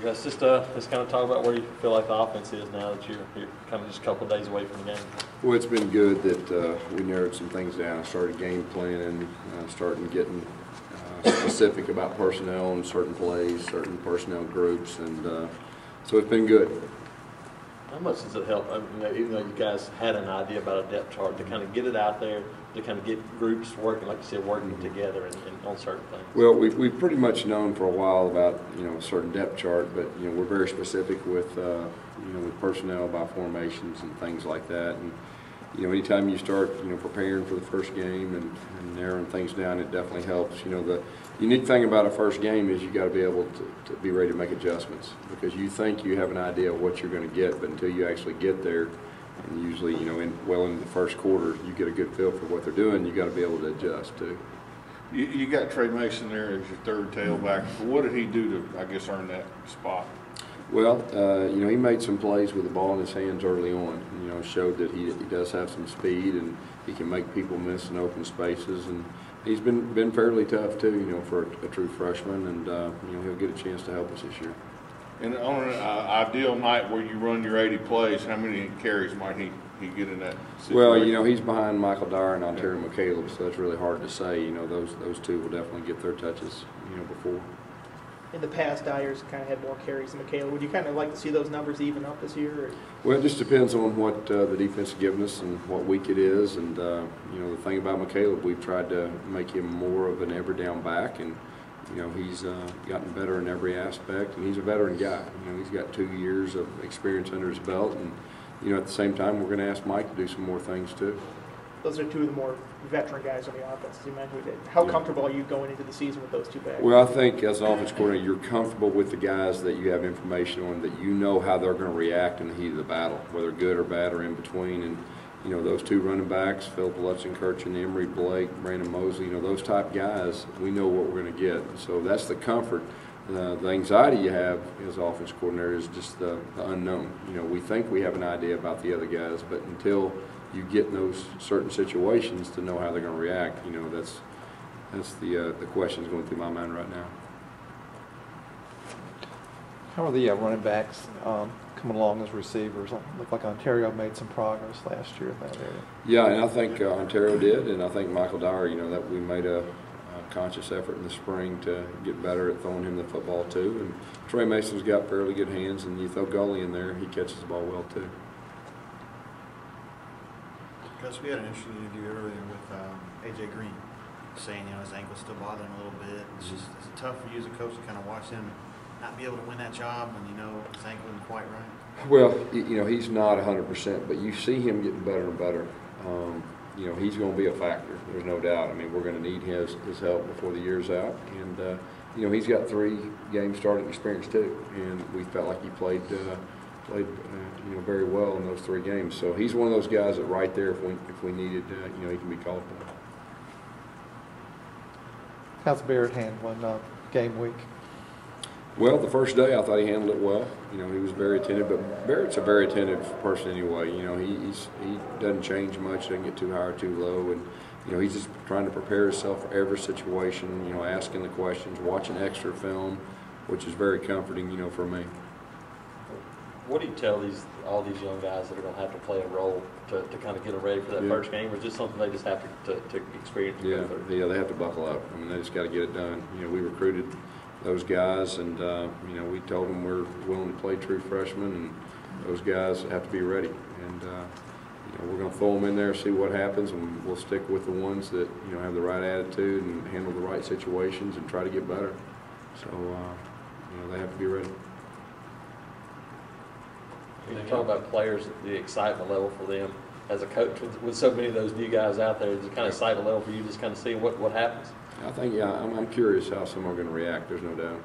Let's kind of talk about where you feel like the offense is now that you're kind of just a couple of days away from the game. Well, it's been good that we narrowed some things down. I started game planning, starting getting specific about personnel and certain plays, certain personnel groups, and so it's been good. How much does it help, even though you guys had an idea about a depth chart, to kind of get it out there, to kind of get groups working, like you said, working together and on certain things? Well, we've pretty much known for a while about a certain depth chart, but we're very specific with with personnel by formations and things like that. And anytime you start preparing for the first game and narrowing things down, it definitely helps. The unique thing about a first game is you got to be able to be ready to make adjustments, because you think you have an idea of what you're going to get, but until you actually get there, and usually in the first quarter you get a good feel for what they're doing, you got to be able to adjust too. You got Trey Mason there as your third tailback. What did he do to, I guess, earn that spot? Well, he made some plays with the ball in his hands early on. Showed that he does have some speed and he can make people miss in open spaces. And he's been fairly tough too, for a true freshman. And he'll get a chance to help us this year. And on an ideal night where you run your 80 plays, how many carries might he get in that situation? Well, he's behind Michael Dyer and Ontario McCaleb, so that's really hard to say. Those two will definitely get their touches, before. In the past, Dyer's kind of had more carries than McCaleb. Would you kind of like to see those numbers even up this year? Or? Well, it just depends on what the defense is giving us and what week it is. And, the thing about McCaleb, we've tried to make him more of an every down back. And, he's gotten better in every aspect. And he's a veteran guy. He's got 2 years of experience under his belt. And, at the same time, we're going to ask Mike to do some more things, too. Those are two of the more veteran guys on the offense, as you mentioned. How comfortable are you going into the season with those two backs? Well, I think as an offense coordinator, you're comfortable with the guys that you have information on, that you know how they're going to react in the heat of the battle, whether good or bad or in between. And, those two running backs, Philip Lutzenkirchen, Emory Blake, Brandon Mosley, those type guys, we know what we're going to get. So that's the comfort. The anxiety you have as offense coordinator is just the unknown. We think we have an idea about the other guys, but until you get in those certain situations to know how they're going to react, that's the questions going through my mind right now. How are the running backs coming along as receivers? Looked like Ontario made some progress last year in that area. Yeah, and I think Ontario did, and I think Michael Dyer, that we made a conscious effort in the spring to get better at throwing him the football too. And Trey Mason's got fairly good hands, and you throw Gully in there, he catches the ball well too. Gus, we had an interesting interview earlier with A.J. Green, saying his ankle's still bothering him a little bit. It's just tough for you as a coach to kind of watch him not be able to win that job when his ankle isn't quite right. Well, he's not 100%, but you see him getting better and better. He's going to be a factor. There's no doubt. I mean, we're going to need his help before the year's out, and he's got 3 games starting experience too, and we felt like he played very well in those 3 games. So he's one of those guys that right there, if we needed, he can be called for. How's Barrett handling game week? Well, the first day I thought he handled it well. He was very attentive, but Barrett's a very attentive person anyway. He doesn't change much, doesn't get too high or too low, and he's just trying to prepare himself for every situation. Asking the questions, watching extra film, which is very comforting. For me. What do you tell all these young guys that are going to have to play a role to kind of get them ready for that first game, or is this something they just have to experience? Yeah, they have to buckle up. I mean, they just got to get it done. We recruited those guys, and we told them we're willing to play true freshmen, and those guys have to be ready. And we're going to throw them in there, see what happens, and we'll stick with the ones that have the right attitude and handle the right situations and try to get better. So they have to be ready. You talk about players, the excitement level for them as a coach with so many of those new guys out there. Is it kind of excitement level for you, just kind of seeing what happens? I think, I'm curious how some are going to react. There's no doubt.